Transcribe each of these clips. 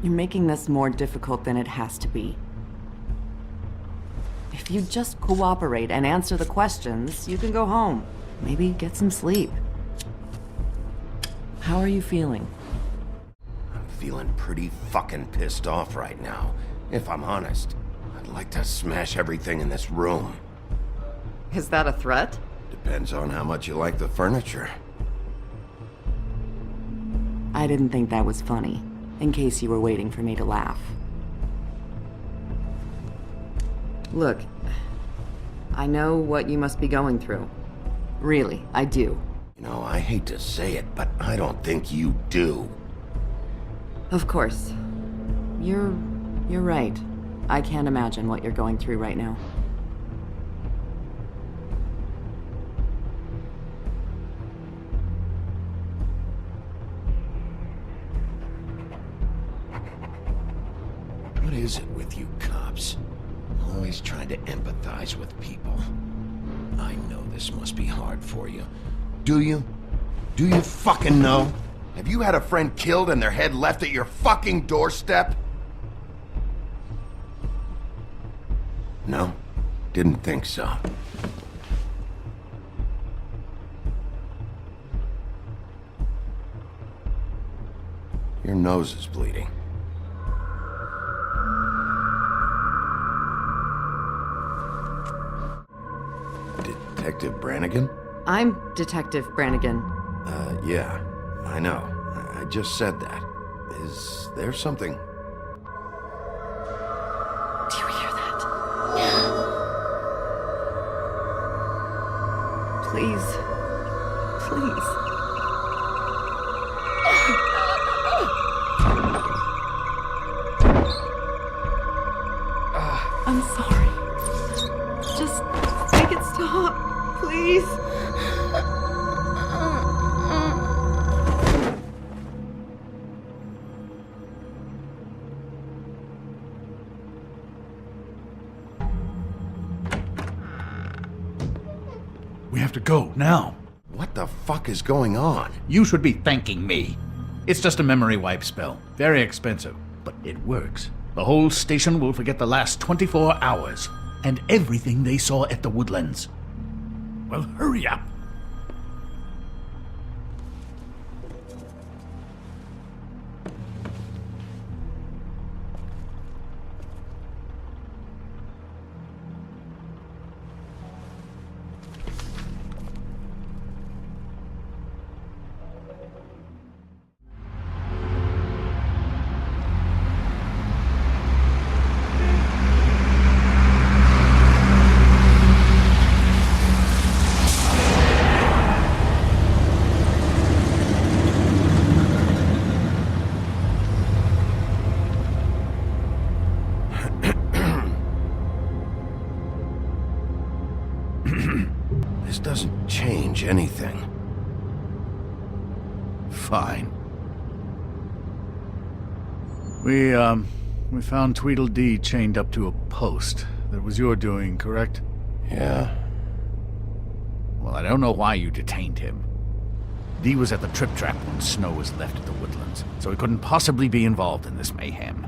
You're making this more difficult than it has to be. If you just cooperate and answer the questions, you can go home. Maybe get some sleep. How are you feeling? I'm feeling pretty fucking pissed off right now. If I'm honest, I'd like to smash everything in this room. Is that a threat? Depends on how much you like the furniture. I didn't think that was funny, in case you were waiting for me to laugh. Look, I know what you must be going through. Really, I do. You know, I hate to say it, but I don't think you do. Of course. You're right. I can't imagine what you're going through right now. What is it with you cops? Always trying to empathize with people. I know this must be hard for you. Do you? Do you fucking know? Have you had a friend killed and their head left at your fucking doorstep? No? Didn't think so. Your nose is bleeding. Detective Brannigan? I'm Detective Brannigan. Yeah, I know. I just said that. Is there something? Do you hear that? Please. Please. I'm sorry. Just make it stop, please. We have to go, now. What the fuck is going on? You should be thanking me. It's just a memory wipe spell. Very expensive, but it works. The whole station will forget the last 24 hours, and everything they saw at the Woodlands. Well, hurry up. This doesn't change anything. Fine. We found Tweedledee chained up to a post. That was your doing, correct? Yeah. Well, I don't know why you detained him. Dee was at the Trip Trap when Snow was left at the Woodlands, so he couldn't possibly be involved in this mayhem.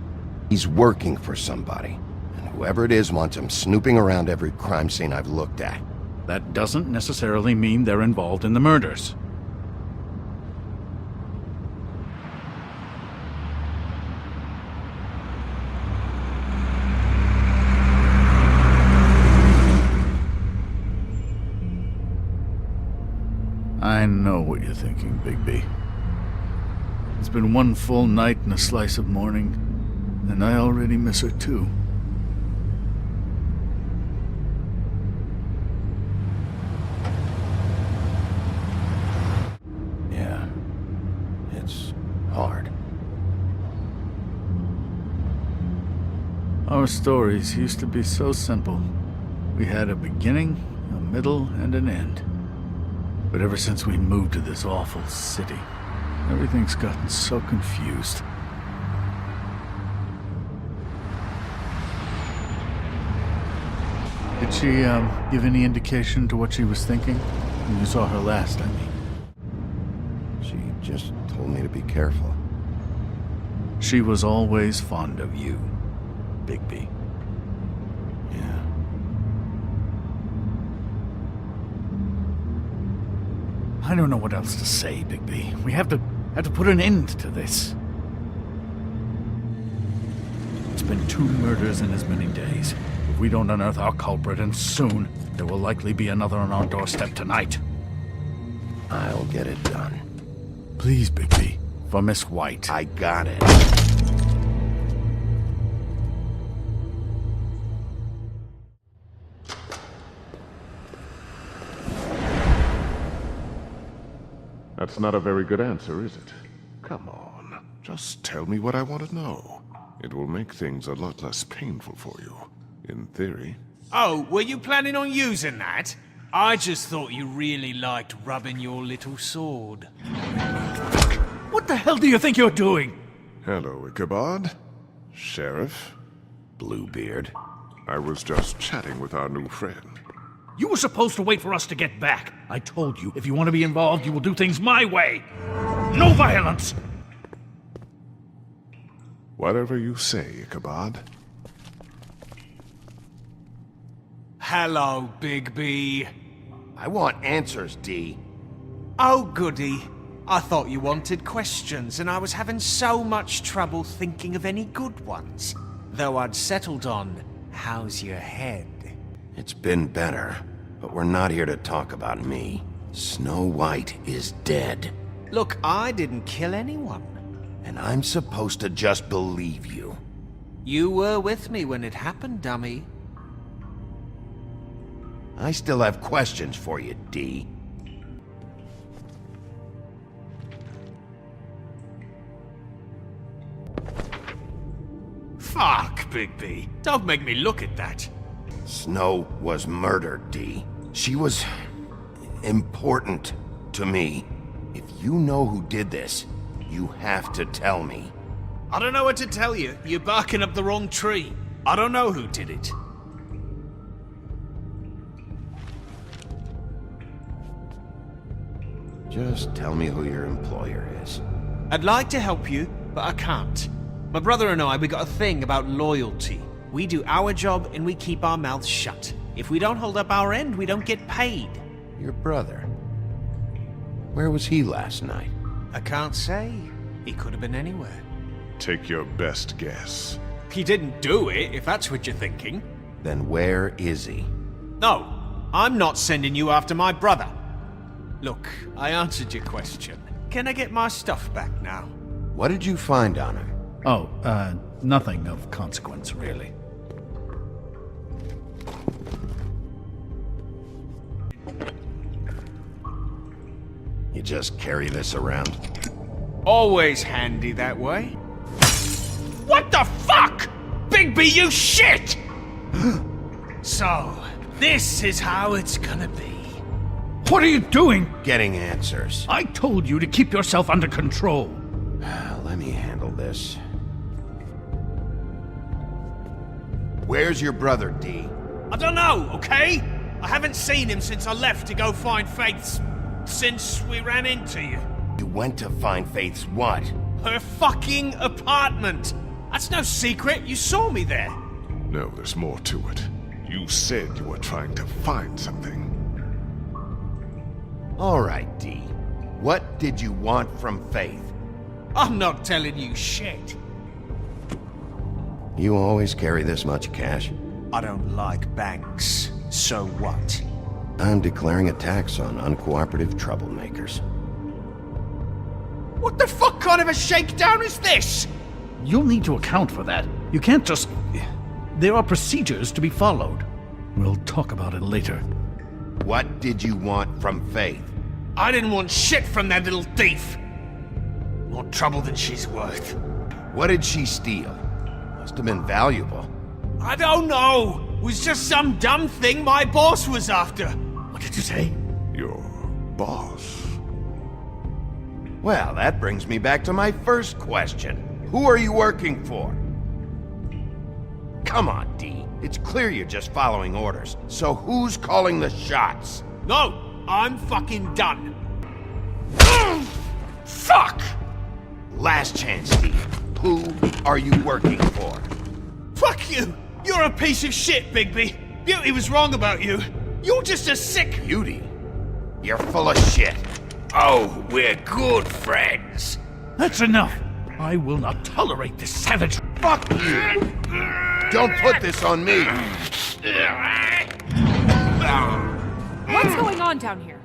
He's working for somebody, and whoever it is wants him snooping around every crime scene I've looked at. That doesn't necessarily mean they're involved in the murders. I know what you're thinking, Bigby. It's been one full night and a slice of morning, and I already miss her too. Yeah. It's hard. Our stories used to be so simple. We had a beginning, a middle, and an end. But ever since we moved to this awful city, everything's gotten so confused. Did she, give any indication to what she was thinking? When you saw her last, I mean. She just told me to be careful. She was always fond of you, Bigby. Yeah. I don't know what else to say, Bigby. We have to put an end to this. It's been 2 murders in as many days. If we don't unearth our culprit, and soon, there will likely be another on our doorstep tonight. I'll get it done. Please, Bigby. For Miss White. I got it. That's not a very good answer, is it? Come on, just tell me what I want to know. It will make things a lot less painful for you, in theory. Oh, were you planning on using that? I just thought you really liked rubbing your little sword. What the hell do you think you're doing? Hello, Ichabod. Sheriff. Bluebeard. I was just chatting with our new friend. You were supposed to wait for us to get back. I told you, if you want to be involved, you will do things my way. No violence! Whatever you say, Ichabod. Hello, Bigby. I want answers, D. Oh, goody. I thought you wanted questions, and I was having so much trouble thinking of any good ones. Though I'd settled on, how's your head? It's been better, but we're not here to talk about me. Snow White is dead. Look, I didn't kill anyone. And I'm supposed to just believe you. You were with me when it happened, dummy. I still have questions for you, D. Fuck, Bigby. Don't make me look at that. Snow was murdered, D. She was important to me. If you know who did this, you have to tell me. I don't know what to tell you. You're barking up the wrong tree. I don't know who did it. Just tell me who your employer is. I'd like to help you, but I can't. My brother and I, we got a thing about loyalty. We do our job and we keep our mouths shut. If we don't hold up our end, we don't get paid. Your brother. Where was he last night? I can't say. He could have been anywhere. Take your best guess. He didn't do it, if that's what you're thinking. Then where is he? No, I'm not sending you after my brother. Look, I answered your question. Can I get my stuff back now? What did you find on him? Oh, nothing of consequence, really. You just carry this around? Always handy that way. What the fuck? Bigby, you shit! So, this is how it's gonna be. What are you doing? Getting answers. I told you to keep yourself under control. Let me handle this. Where's your brother, D? I don't know, okay? I haven't seen him since I left to go find Faith's... since we ran into you. You went to find Faith's what? Her fucking apartment! That's no secret, you saw me there. No, there's more to it. You said you were trying to find something. All right, D. What did you want from Faith? I'm not telling you shit. You always carry this much cash? I don't like banks, so what? I'm declaring a tax on uncooperative troublemakers. What the fuck kind of a shakedown is this? You'll need to account for that. You can't just... There are procedures to be followed. We'll talk about it later. What did you want from Faith? I didn't want shit from that little thief. More trouble than she's worth. What did she steal? Must have been valuable. I don't know. It was just some dumb thing my boss was after. What did you say? Your boss. Well, that brings me back to my first question. Who are you working for? Come on, D. It's clear you're just following orders. So who's calling the shots? No, I'm fucking done. Fuck! Last chance, D. Who are you working for? Fuck you! You're a piece of shit, Bigby! Beauty was wrong about you. You're just a sick... Beauty? You're full of shit. Oh, we're good friends. That's enough. I will not tolerate this savage. Fuck you! Don't put this on me! What's going on down here?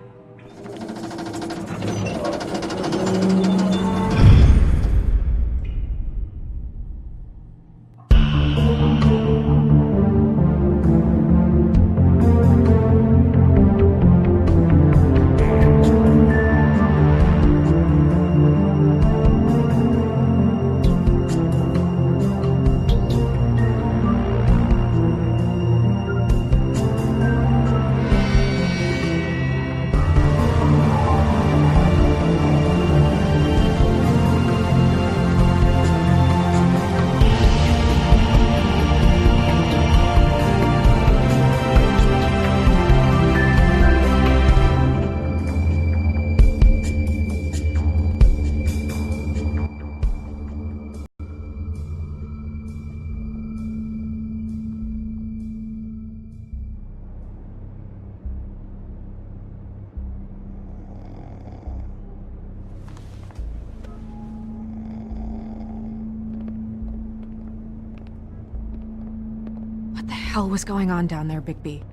What the hell was going on down there, Bigby?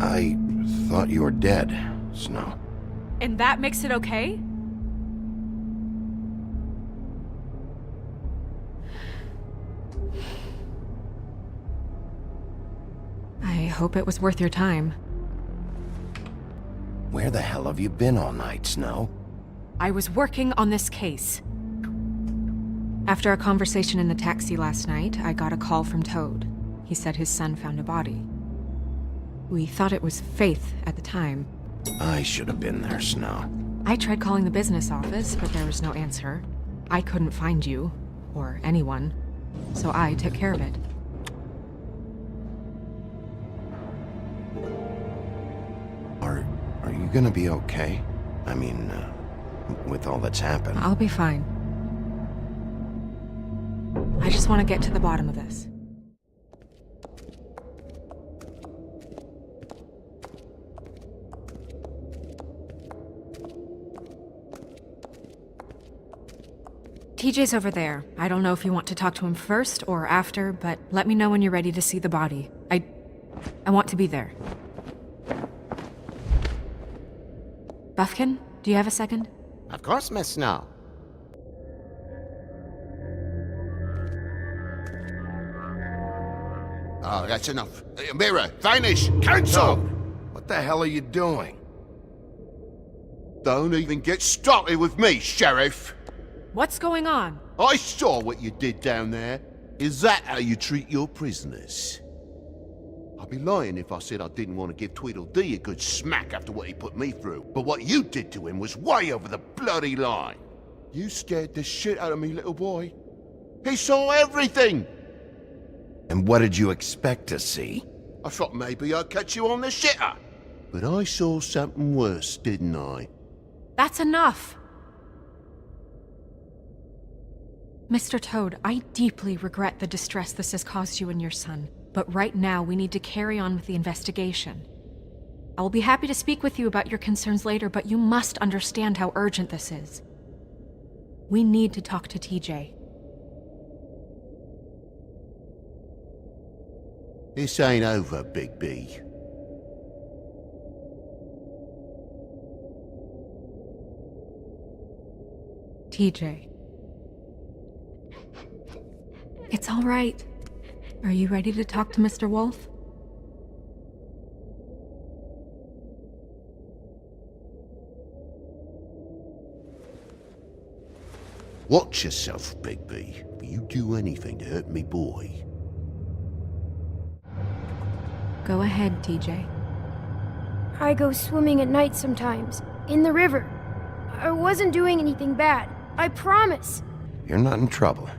I thought you were dead, Snow. And that makes it okay? I hope it was worth your time. Where the hell have you been all night, Snow? I was working on this case. After a conversation in the taxi last night, I got a call from Toad. He said his son found a body. We thought it was Faith at the time. I should have been there, Snow. I tried calling the business office, but there was no answer. I couldn't find you, or anyone, so I took care of it. Are you gonna be okay? I mean, with all that's happened. I'll be fine. I just want to get to the bottom of this. TJ's over there. I don't know if you want to talk to him first or after, but let me know when you're ready to see the body. I want to be there. Buffkin, do you have a second? Of course, Miss Snow. Oh, that's enough. Mirror, vanish, cancel! What the hell are you doing? Don't even get started with me, Sheriff. What's going on? I saw what you did down there. Is that how you treat your prisoners? I'd be lying if I said I didn't want to give Tweedledee a good smack after what he put me through. But what you did to him was way over the bloody line. You scared the shit out of me, little boy. He saw everything! And what did you expect to see? I thought maybe I'd catch you on the shitter. But I saw something worse, didn't I? That's enough! Mr. Toad, I deeply regret the distress this has caused you and your son. But right now, we need to carry on with the investigation. I will be happy to speak with you about your concerns later, but you must understand how urgent this is. We need to talk to TJ. This ain't over, Bigby. TJ. It's all right. Are you ready to talk to Mr. Wolf? Watch yourself, Bigby. If you do anything to hurt me, boy. Go ahead, TJ. I go swimming at night sometimes, in the river. I wasn't doing anything bad, I promise. You're not in trouble.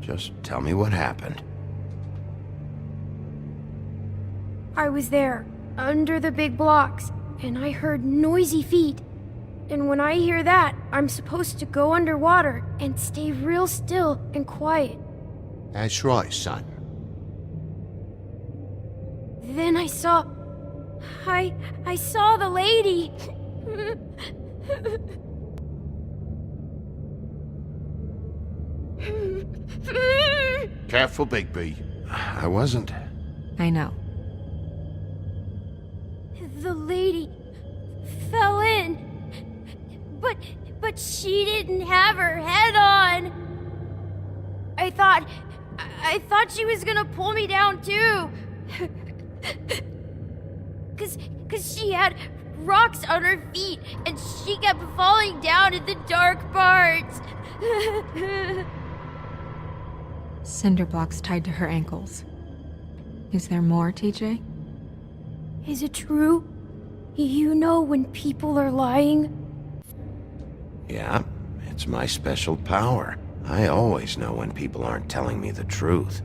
Just tell me what happened. I was there, under the big blocks, and I heard noisy feet. And when I hear that, I'm supposed to go underwater and stay real still and quiet. That's right, son. Then I saw the lady. Careful, Bigby. I wasn't. I know. The lady fell in. But she didn't have her head on. I thought she was gonna pull me down too. Cause she had rocks on her feet and she kept falling down in the dark parts. Cinder blocks tied to her ankles. Is there more, TJ? Is it true? You know when people are lying? Yeah, it's my special power. I always know when people aren't telling me the truth.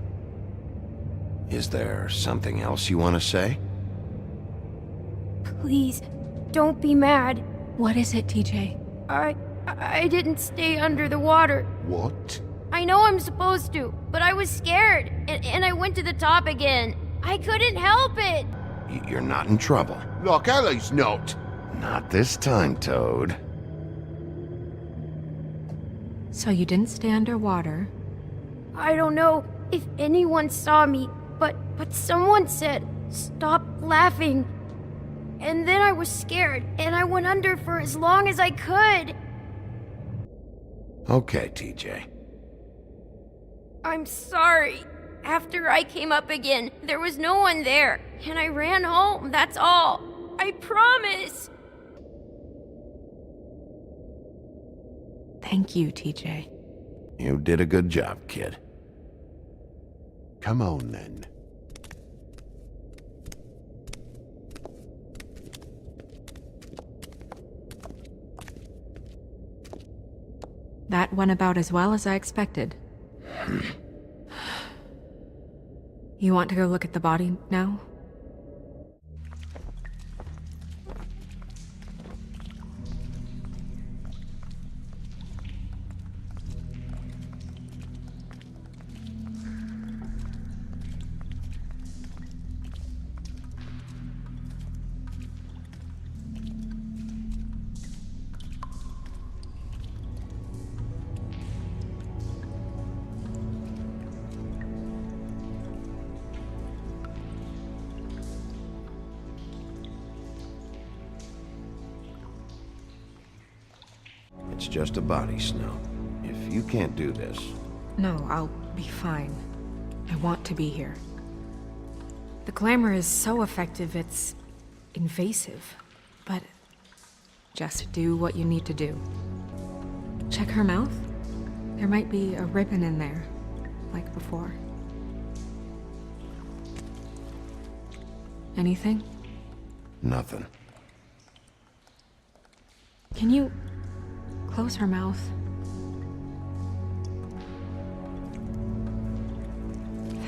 Is there something else you want to say? Please, don't be mad. What is it, TJ? I didn't stay under the water. What? I know I'm supposed to, but I was scared, and I went to the top again. I couldn't help it. You're not in trouble. Like Ellie's not. Not this time, Toad. So you didn't stay underwater. I don't know if anyone saw me, but someone said, "Stop laughing." And then I was scared, and I went under for as long as I could. Okay, TJ. I'm sorry. After I came up again, there was no one there, and I ran home, that's all. I promise. Thank you, TJ. You did a good job, kid. Come on, then. That went about as well as I expected. You want to go look at the body now? It's just a body, Snow. If you can't do this... No, I'll be fine. I want to be here. The glamour is so effective, it's invasive. But just do what you need to do. Check her mouth. There might be a ribbon in there, like before. Anything? Nothing. Can you close her mouth?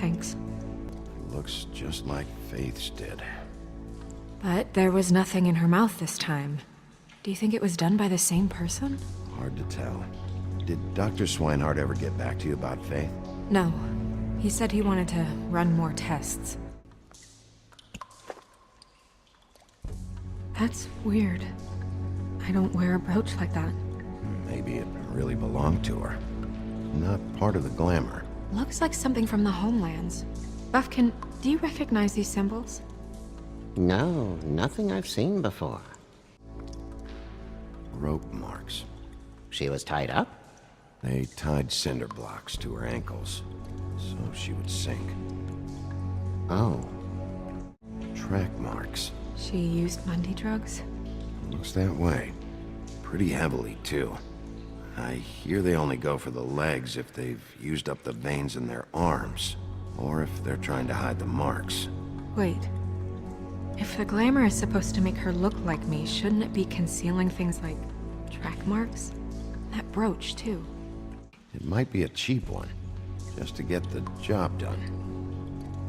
Thanks. Looks just like Faith's did. But there was nothing in her mouth this time. Do you think it was done by the same person? Hard to tell. Did Dr. Swinehart ever get back to you about Faith? No. He said he wanted to run more tests. That's weird. I don't wear a brooch like that. Maybe it really belonged to her. Not part of the glamour. Looks like something from the homelands. Buffkin, do you recognize these symbols? No, nothing I've seen before. Rope marks. She was tied up? They tied cinder blocks to her ankles, so she would sink. Oh. Track marks. She used Mundy drugs? Looks that way. Pretty heavily, too. I hear they only go for the legs if they've used up the veins in their arms, or if they're trying to hide the marks. Wait. If the glamour is supposed to make her look like me, shouldn't it be concealing things like track marks? That brooch, too. It might be a cheap one, just to get the job done.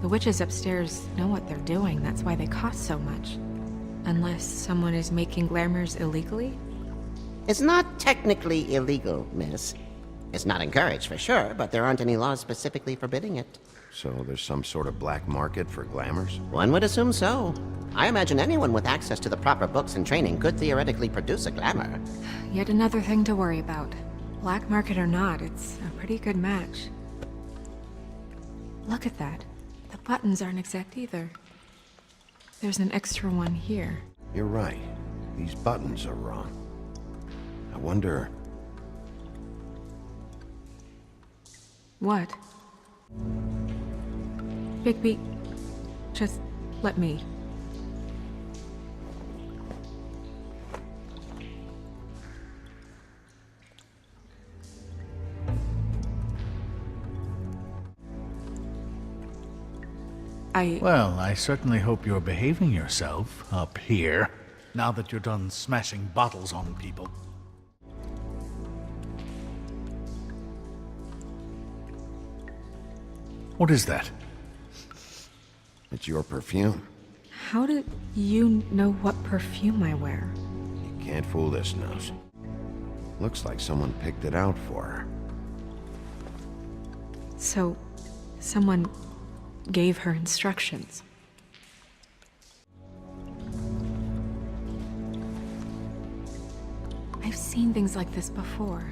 The witches upstairs know what they're doing, that's why they cost so much. Unless someone is making glamours illegally? is not technically illegal, miss. It's not encouraged for sure, but there aren't any laws specifically forbidding it. So there's some sort of black market for glamours? One would assume so. I imagine anyone with access to the proper books and training could theoretically produce a glamour. Yet another thing to worry about. Black market or not, it's a pretty good match. Look at that. The buttons aren't exact either. There's an extra one here. You're right. These buttons are wrong. I wonder... What? Bigby, just let me. Well, I certainly hope you're behaving yourself up here, now that you're done smashing bottles on people. What is that? It's your perfume. How do you know what perfume I wear? You can't fool this nose. Looks like someone picked it out for her. So, someone gave her instructions. I've seen things like this before.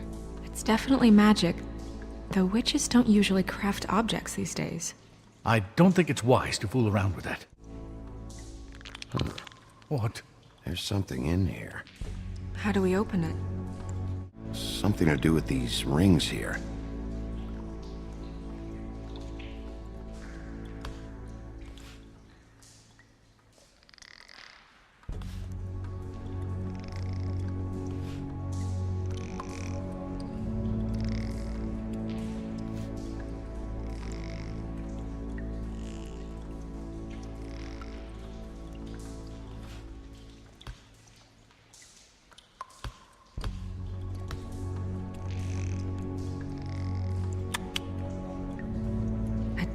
It's definitely magic, though witches don't usually craft objects these days. I don't think it's wise to fool around with that. Huh. What? There's something in here. How do we open it? Something to do with these rings here.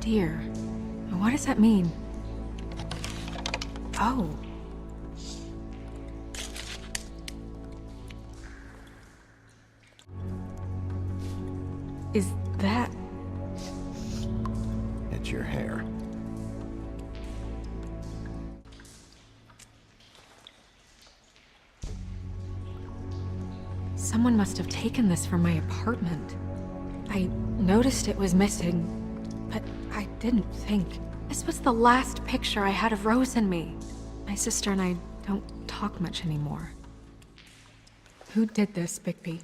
Dear, what does that mean? Oh. Is that... It's your hair. Someone must have taken this from my apartment. I noticed it was missing, but I didn't think. This was the last picture I had of Rose and me. My sister and I don't talk much anymore. Who did this, Bigby?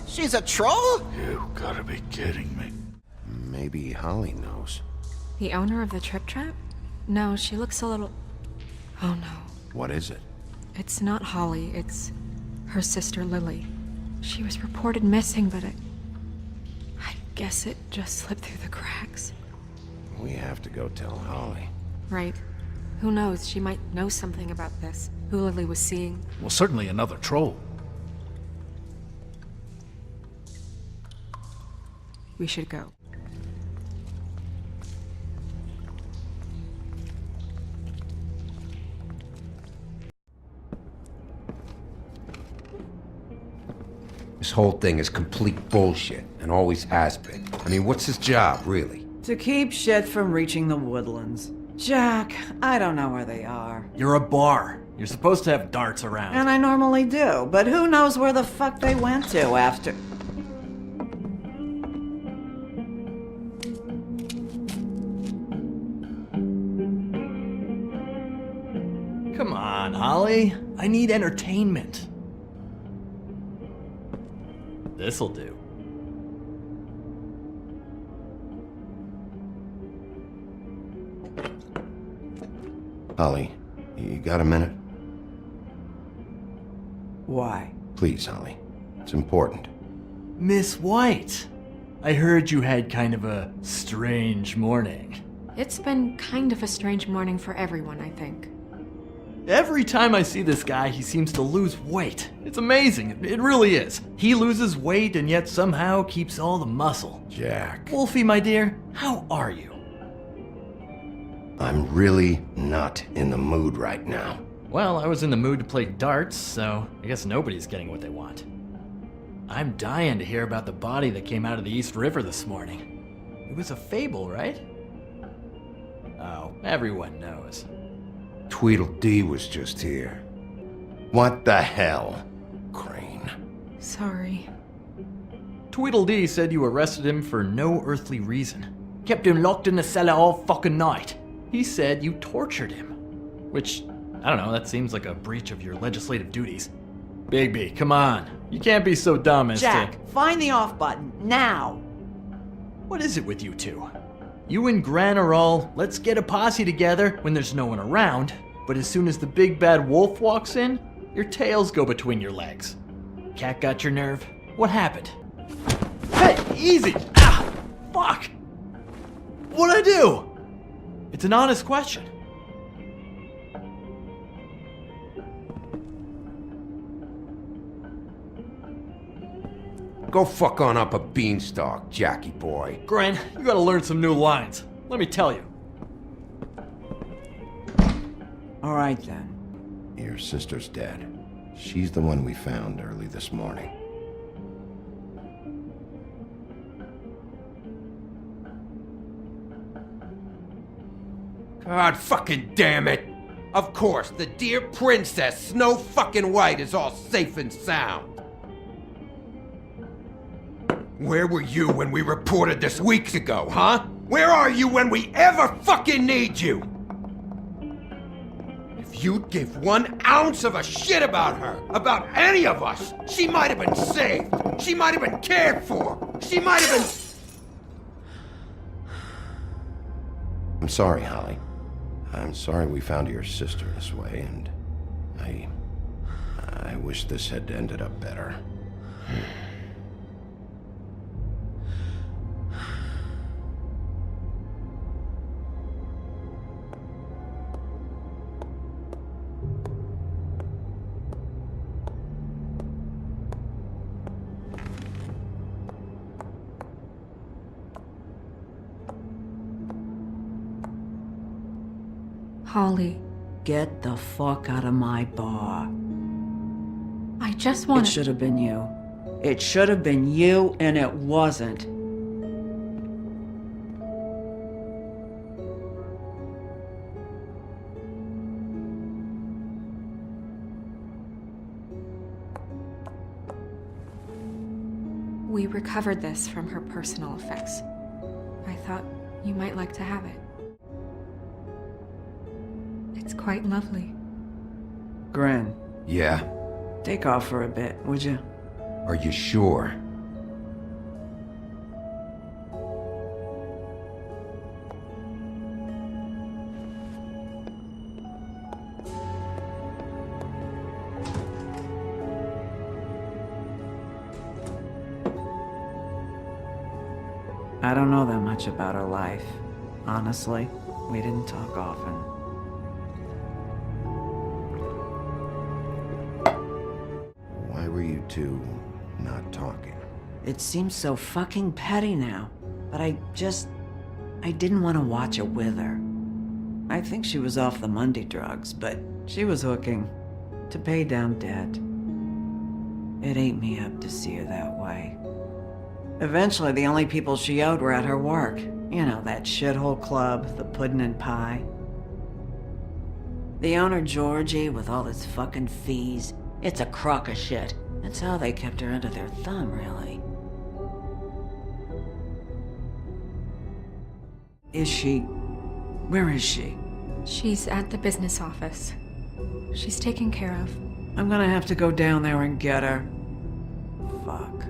She's a troll? You gotta be kidding me. Maybe Holly knows. The owner of the Trip Trap? No, she looks a little... Oh no. What is it? It's not Holly, it's her sister Lily. She was reported missing, but I guess it just slipped through the cracks. We have to go tell Holly. Right. Who knows, she might know something about this. Who Lily was seeing. Well, certainly another troll. We should go. This whole thing is complete bullshit, and always has been. I mean, what's his job, really? To keep shit from reaching the woodlands. Jack, I don't know where they are. You're a bar. You're supposed to have darts around. And I normally do, but who knows where the fuck they went to after... Come on, Holly. I need entertainment. This'll do. Holly, you got a minute? Why? Please, Holly. It's important. Miss White, I heard you had kind of a strange morning. It's been kind of a strange morning for everyone, I think. Every time I see this guy, he seems to lose weight. It's amazing. It really is. He loses weight and yet somehow keeps all the muscle. Jack. Wolfie, my dear, how are you? I'm really not in the mood right now. Well, I was in the mood to play darts, so I guess nobody's getting what they want. I'm dying to hear about the body that came out of the East River this morning. It was a fable, right? Oh, everyone knows. Tweedledee was just here. What the hell, Crane? Sorry. Tweedledee said you arrested him for no earthly reason. Kept him locked in the cellar all fucking night. He said you tortured him. Which, I don't know, that seems like a breach of your legislative duties. Bigby, come on. You can't be so dumb as Jack, find the off button, now! What is it with you two? You and Gran are all, let's get a posse together when there's no one around, but as soon as the big bad wolf walks in, your tails go between your legs. Cat got your nerve? What happened? Hey, easy! Ah! Fuck! What'd I do? It's an honest question. Go fuck on up a beanstalk, Jackie boy. Gran, you gotta learn some new lines. Let me tell you. All right then. Your sister's dead. She's the one we found early this morning. God fucking damn it! Of course, the dear princess, Snow fucking White, is all safe and sound. Where were you when we reported this weeks ago, huh? Where are you when we ever fucking need you? If you'd give 1 ounce of a shit about her, about any of us, she might have been saved. She might have been cared for. She might have been... I'm sorry, Holly. I'm sorry we found your sister this way, and I wish this had ended up better. Holly, Get the fuck out of my bar. I just It want should have been you. It should have been you, and it wasn't. We recovered this from her personal effects. I thought you might like to have it. It's quite lovely. Gren, Yeah? take off for a bit, would you? Are you sure? I don't know that much about her life. Honestly, we didn't talk often. Why were you two not talking? It seems so fucking petty now, but I didn't want to watch it with her. I think she was off the Monday drugs, but she was hooking to pay down debt. It ate me up to see her that way. Eventually, the only people she owed were at her work. You know, that shithole club, the Puddin' and Pie. The owner, Georgie, with all his fucking fees, it's a crock of shit. That's how they kept her under their thumb, really. Where is she? She's at the business office. She's taken care of. I'm gonna have to go down there and get her. Fuck.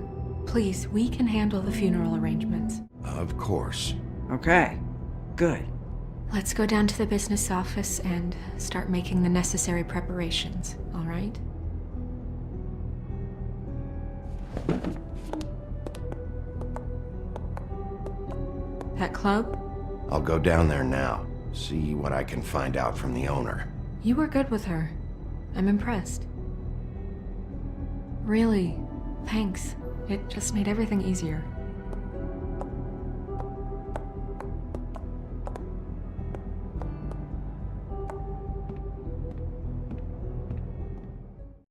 Please, we can handle the funeral arrangements. Of course. Okay, good. Let's go down to the business office and start making the necessary preparations, all right? That club? I'll go down there now. See what I can find out from the owner. You were good with her. I'm impressed. Really, thanks. It just made everything easier.